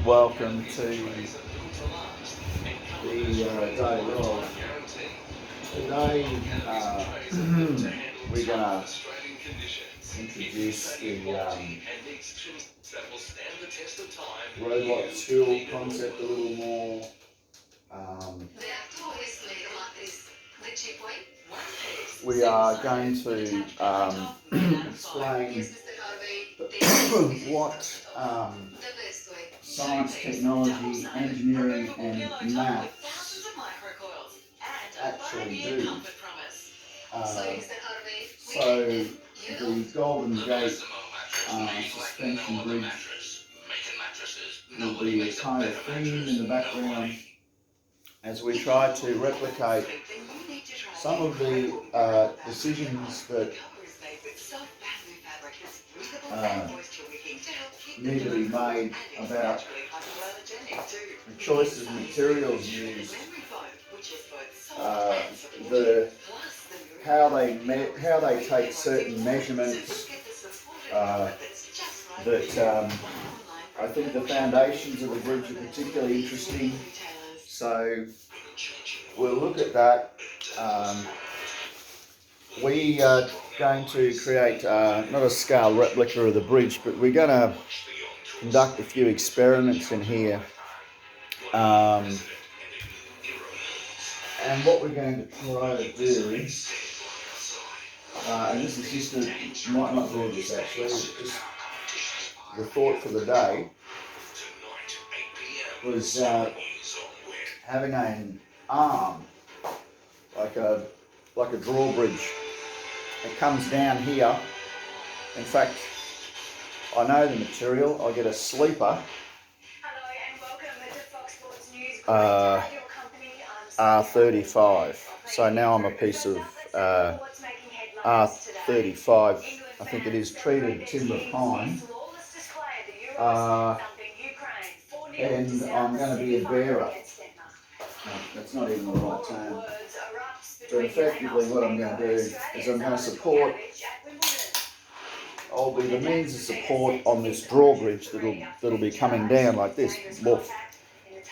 Welcome to the day of. Today we're going to introduce the robot school concept a little more. We are going to explain what science, technology, engineering and maths actually do. So the Golden Gate suspension bridge will be a kind of theme in the background as we try to replicate some of the decisions that need to be made about the choices of materials used, how they take certain measurements. I think the foundations of the bridge are particularly interesting, so we'll look at that. We are going to create not a scale replica of the bridge, but we're going to conduct a few experiments in here. And what we're going to try to do, and this is just you might not do this actually, just the thought for the day was having an arm, like a drawbridge. It comes down here. In fact, I know the material. I get a sleeper. R35. So now I'm a piece of R35. I think it is treated timber pine. And I'm going to be a bearer. No, that's not even the right term. But effectively what I'm going to do is I'm going to support, I'll be the means of support on this drawbridge that'll be coming down like this, woof,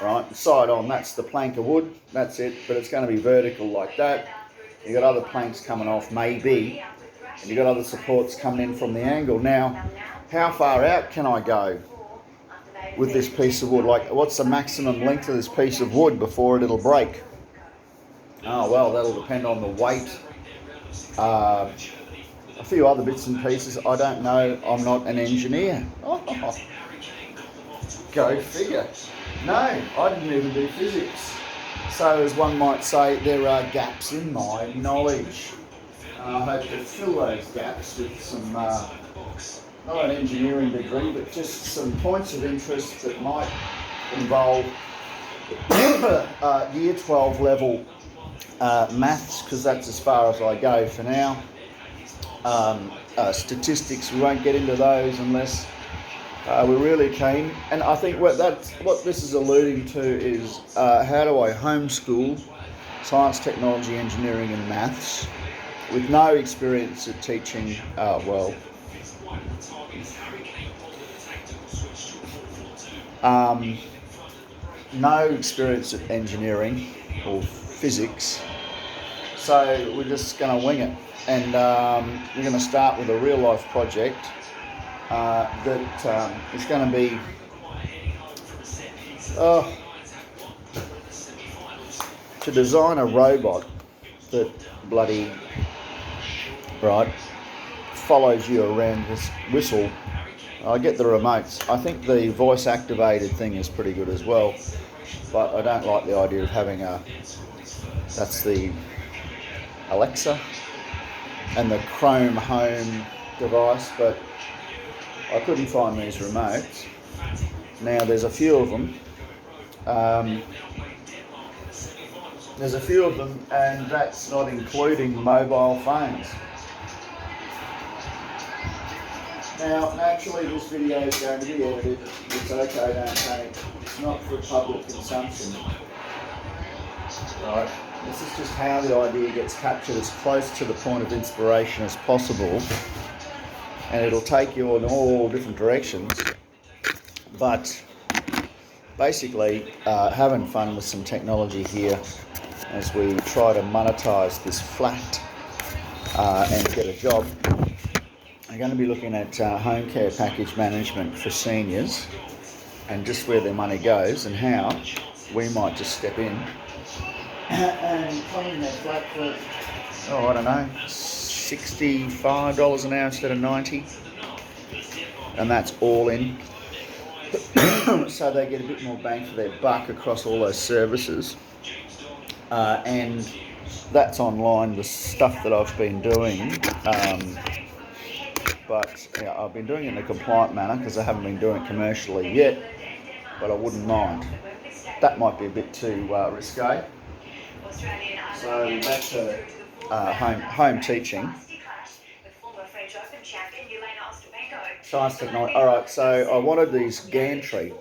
right, side on, that's the plank of wood, that's it, but it's going to be vertical like that. You've got other planks coming off, maybe, and you've got other supports coming in from the angle. Now, how far out can I go with this piece of wood? Like, what's the maximum length of this piece of wood before it'll break? Oh, well, that'll depend on the weight. A few other bits and pieces. I don't know. I'm not an engineer. Oh, go figure. No, I didn't even do physics. So, as one might say, there are gaps in my knowledge. I hope to fill those gaps with some, not an engineering degree, but just some points of interest that might involve year 12 level maths, because that's as far as I go for now. Statistics, we won't get into those unless we're really keen. And I think what this is alluding to is how do I homeschool science, technology, engineering and maths with no experience at teaching, no experience at engineering or physics, so we're just going to wing it, and we're going to start with a real life project that is going to be to design a robot that bloody follows you around this whistle. I get the remotes. I think the voice activated thing is pretty good as well, but I don't like the idea of having that's the Alexa and the Chrome Home device, but I couldn't find these remotes. Now there's a few of them. And that's not including mobile phones. Now, naturally, this video is going to be edited. It's okay, don't panic. It's not for public consumption. Right? This is just how the idea gets captured as close to the point of inspiration as possible. And it'll take you in all different directions. But basically having fun with some technology here as we try to monetize this flat and get a job. I'm going to be looking at home care package management for seniors and just where their money goes and how we might just step in and clean their flat for, I don't know, $65 an hour instead of $90, and that's all in. So they get a bit more bang for their buck across all those services. And that's online, the stuff that I've been doing. But yeah, I've been doing it in a compliant manner because I haven't been doing it commercially yet, but I wouldn't mind. That might be a bit too risque. So back to home teaching. Science technology. All right, so I wanted these gantry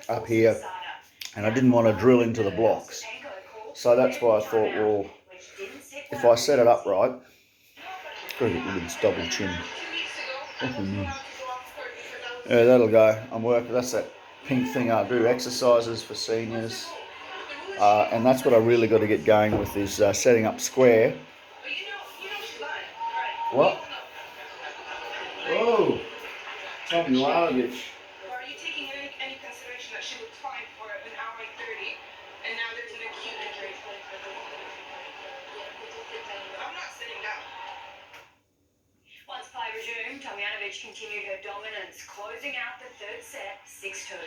up here, and I didn't want to drill into the blocks. So that's why I thought, well, if I set it up right, look at this double chin. Yeah, that'll go. I'm working. That's that pink thing I do, exercises for seniors. And that's what I really got to get going with is setting up square. What? Oh, Tom Milanovich. Are you taking any consideration that she looked fine for an hour and 30, and now there's an acute injury? I'm not sitting down. Once play resumed, Tomjanovic continued her dominance, closing out the third set 6-2.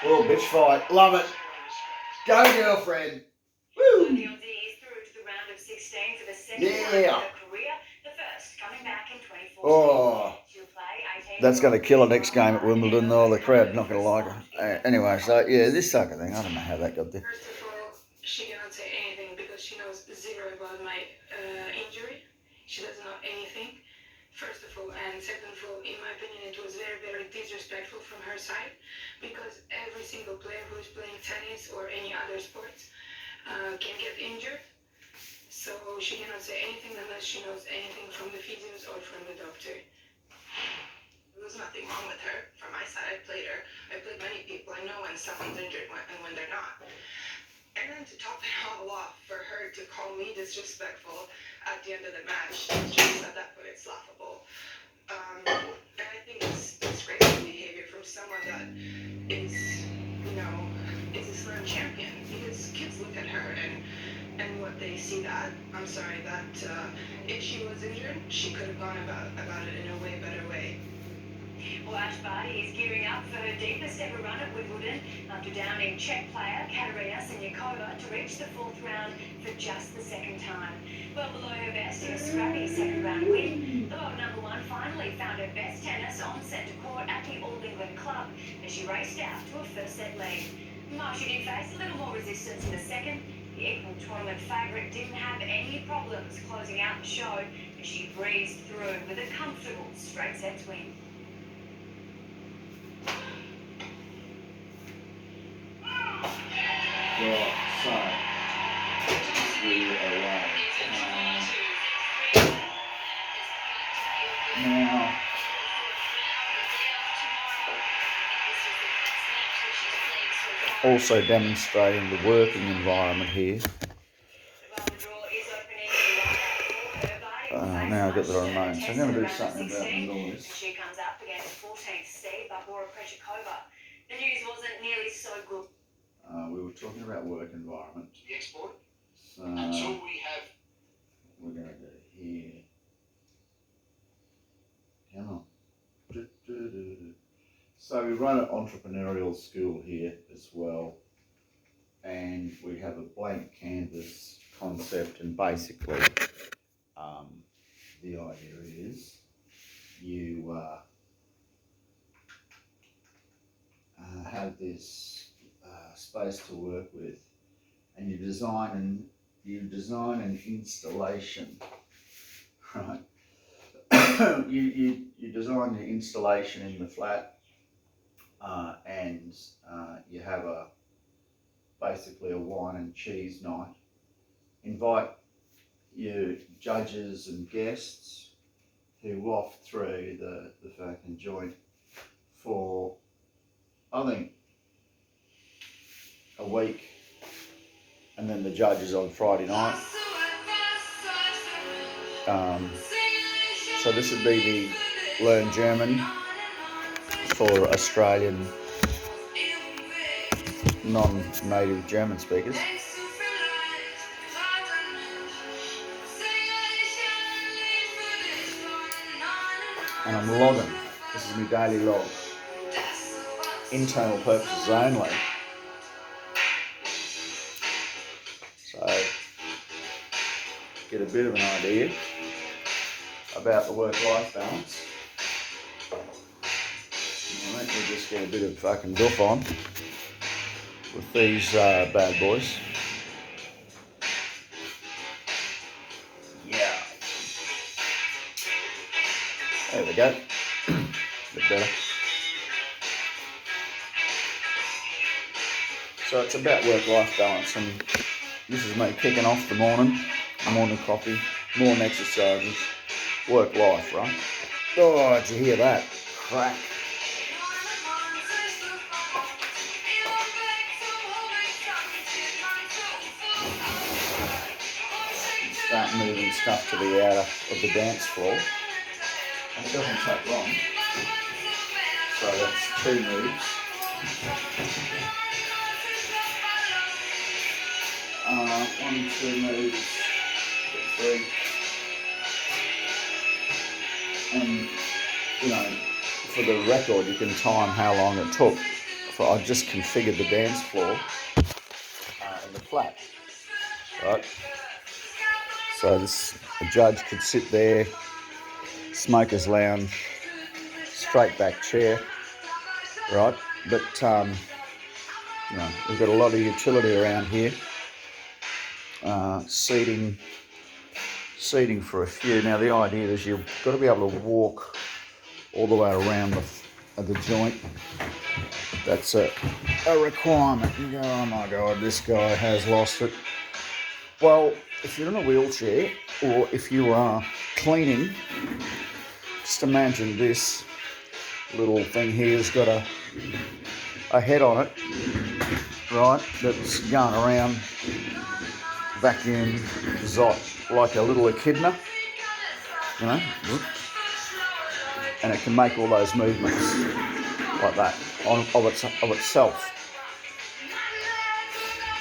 Oh, bitch fight. Love it. Go, girlfriend. Woo. The Aussies through to the round of 16 for the second time in her career. The first coming back in 2014. Oh, that's going to kill her next game at Wimbledon, though. The crowd not going to like her. Anyway, so yeah, this sucker thing. I don't know how that got there. First of all, she cannot say anything because she knows zero about my injury. She doesn't know anything. First of all, and second of all, in my opinion, it was very, very disrespectful from her side because every single player who is playing tennis or any other sports can get injured. So she cannot say anything unless she knows anything from the physios or from the doctor. There was nothing wrong with her. From my side, I played her. I played many people. I know when someone's injured and when they're not. And then to top it all off, for her to call me disrespectful at the end of the match, she said that, but it's laughable. And I think it's disgraceful behavior from someone that is, is a slam champion. Because kids look at her and what they see that, I'm sorry, that if she was injured, she could have gone about it in a way better way. Well, Ash Barty is gearing up for her deepest ever run at Wimbledon after downing Czech player Katerina Siniakova to reach the fourth round for just the second time. Well below her best in a scrappy second round win, the world number one finally found her best tennis on centre court at the All England Club as she raced out to a first set lead. While she did face a little more resistance in the second, the equal tournament favourite didn't have any problems closing out the show as she breezed through with a comfortable straight sets win. Right, so we are away. Now, also demonstrating the working environment here. Now I've got the remote, so I'm going to do something about the noise. She comes up against 14th seed Barbora Krejcikova. The news wasn't nearly so good. We were talking about work environment. Export. So We have. we're going to go here. Come on. So we run an entrepreneurial school here as well, and we have a blank canvas concept, and basically the idea is you have this space to work with, and you design an installation, right? you design the installation in the flat, and means you have basically a wine and cheese night. Invite your judges and guests who waft through the fucking joint for, I think, a week, and then the judges on Friday night. So this would be the Learn German for Australian non-native German speakers. And I'm logging. This is my daily log. Internal purposes only. So, get a bit of an idea about the work-life balance. Alright, we'll just get a bit of fucking duff on with these bad boys. Yeah. There we go. A bit better. So it's about work-life balance, and this is me kicking off the morning coffee, morning exercises, work-life, right? Oh, did you hear that? Crack. Start moving stuff to the outer of the dance floor. And it doesn't take long. So that's 2 moves. 1, 2 moves, 3. And, you know, for the record, you can time how long it took. I just configured the dance floor in the flat, right? So a judge could sit there, smoker's lounge, straight back chair, right? But, you know, we've got a lot of utility around here. Seating for a few. Now the idea is you've got to be able to walk all the way around the joint. That's a requirement. You go, oh my God, this guy has lost it. Well, if you're in a wheelchair or if you are cleaning, just imagine this little thing here's got a head on it, right, that's going around, vacuum, zot, like a little echidna, you know, and it can make all those movements like that of itself.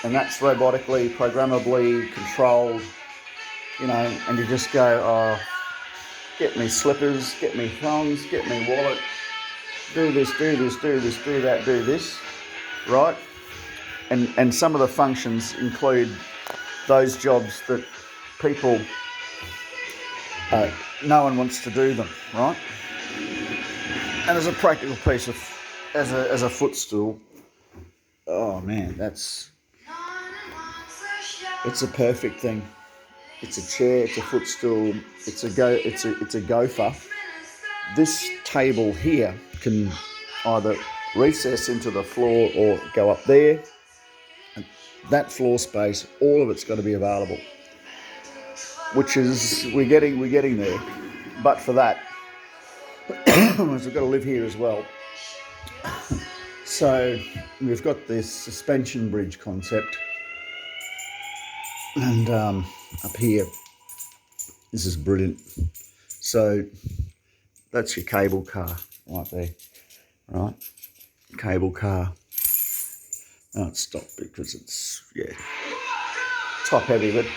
And that's robotically, programmably controlled, you know, and you just go, oh, get me slippers, get me thongs, get me wallet, do this, do this, do this, do that, do this, right? And some of the functions include those jobs that people, no one wants to do them, right? And as a practical piece of, as a footstool, oh man, it's a perfect thing. It's a chair, it's a footstool, it's a gopher. This table here can either recess into the floor or go up there. And that floor space, all of it's got to be available. Which is we're getting there. But for that, we've got to live here as well. So we've got this suspension bridge concept. And up here, this is brilliant. So that's your cable car right there, right? Cable car. Oh, it's stopped because it's, yeah, top heavy. But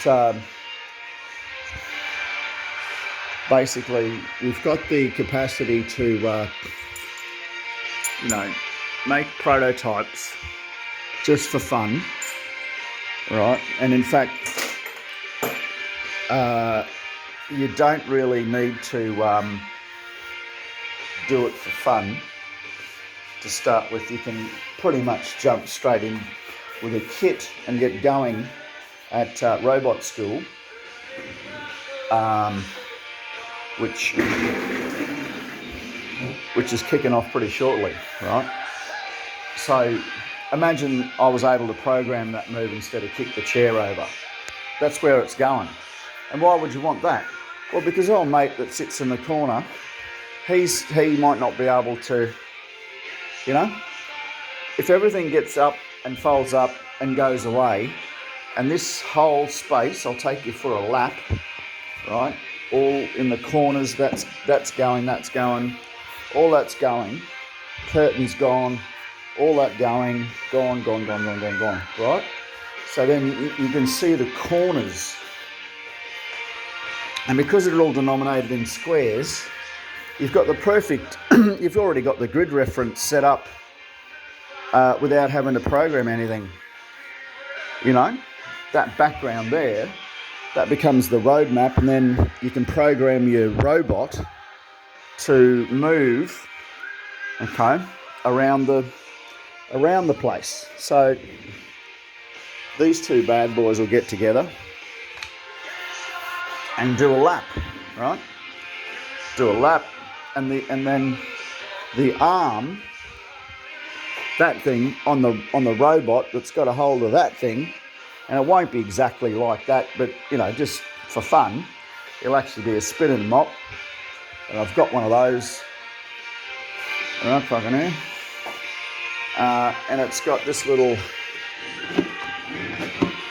basically, we've got the capacity to, you know, make prototypes just for fun. Right, and in fact, you don't really need to do it for fun to start with. You can pretty much jump straight in with a kit and get going at Robot Skool, which is kicking off pretty shortly, right? So imagine I was able to program that move instead of kick the chair over. That's where it's going. And why would you want that? Well, because old mate that sits in the corner, he might not be able to, you know, if everything gets up and folds up and goes away, and this whole space, I'll take you for a lap, right? All in the corners, that's going, all that's going, curtains gone, all that going, gone, right? So then you can see the corners. And because they're all denominated in squares, you've got the perfect, you've already got the grid reference set up without having to program anything. You know, that background there, that becomes the roadmap, and then you can program your robot to move, okay, around the place. So these two bad boys will get together and do a lap, right? Do a lap, and then the arm, that thing on the robot that's got a hold of that thing, and it won't be exactly like that, but you know, just for fun, it'll actually be a spinning mop, and I've got one of those right fucking here, and it's got this little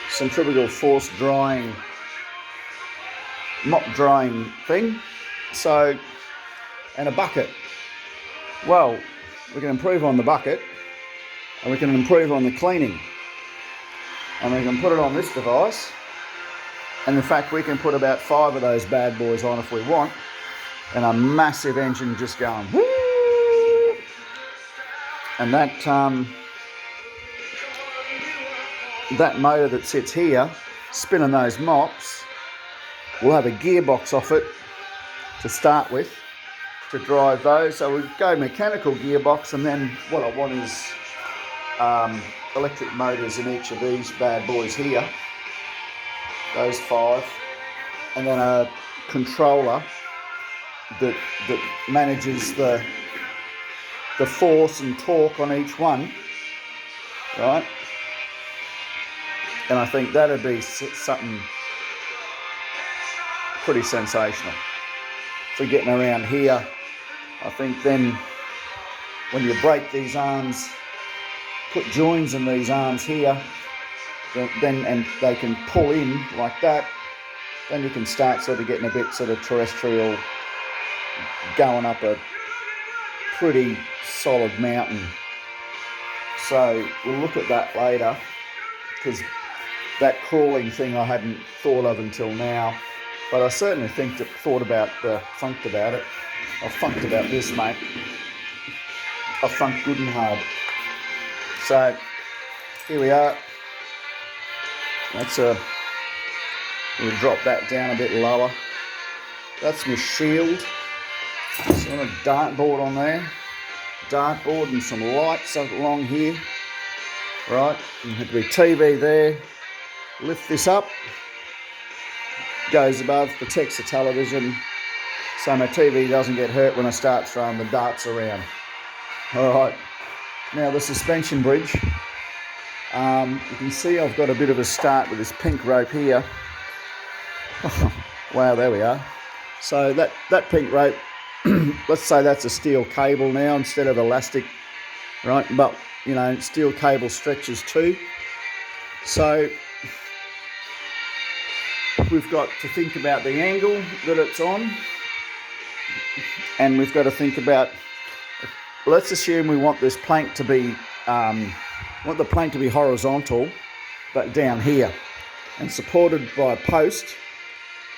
centrifugal force drying, mop drying thing, so, and a bucket. Well, we can improve on the bucket, and we can improve on the cleaning, and we can put it on this device, and in fact we can put about 5 of those bad boys on if we want, and a massive engine just going woo! And that motor that sits here spinning those mops will have a gearbox off it to start with to drive those. So we go mechanical gearbox, and then what I want is electric motors in each of these bad boys here, those 5, and then a controller that manages the force and torque on each one, right? And I think that'd be something pretty sensational for getting around here. I think then when you break these arms, put joins in these arms here, then and they can pull in like that, then you can start sort of getting a bit sort of terrestrial, going up a pretty solid mountain. So we'll look at that later, because that crawling thing I hadn't thought of until now, but I certainly thought about it. I funked about this, mate. I funked good and hard. So here we are. We'll drop that down a bit lower. That's my shield. So on a dartboard on there. Dartboard and some lights along here. Right, and there'll be TV there. Lift this up. Goes above, protects the television, so my TV doesn't get hurt when I start throwing the darts around. Alright, now the suspension bridge. You can see I've got a bit of a start with this pink rope here. Wow, there we are. So that pink rope, let's say that's a steel cable now instead of elastic, right? But, you know, steel cable stretches too. So we've got to think about the angle that it's on, and we've got to think about, let's assume we want this plank to be, want the plank to be horizontal, but down here, and supported by a post,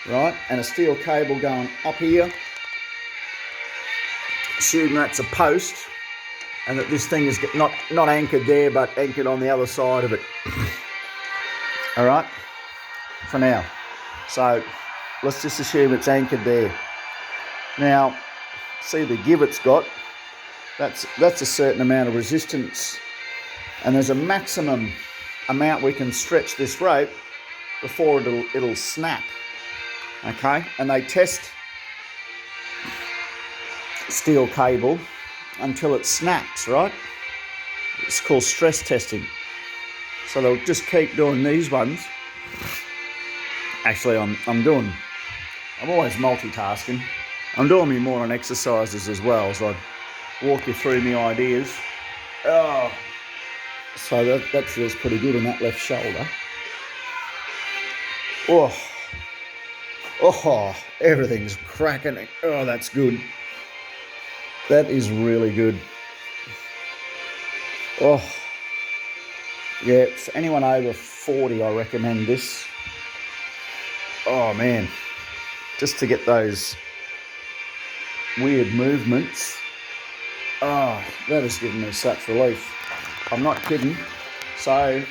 right, and a steel cable going up here. Assume that's a post, and that this thing is not anchored there, but anchored on the other side of it. All right, for now. So let's just assume it's anchored there. Now, see the give it's got. That's a certain amount of resistance, and there's a maximum amount we can stretch this rope before it'll snap. Okay, and they test steel cable until it snaps, right? It's called stress testing. So they'll just keep doing these ones. Actually, I'm always multitasking. I'm doing me morning exercises as well, so I walk you through my ideas. Oh, so that feels pretty good on that left shoulder. Oh, everything's cracking. Oh, that's good. That is really good. Oh, yeah, for anyone over 40, I recommend this. Oh, man. Just to get those weird movements. Oh, that has given me such relief. I'm not kidding. So,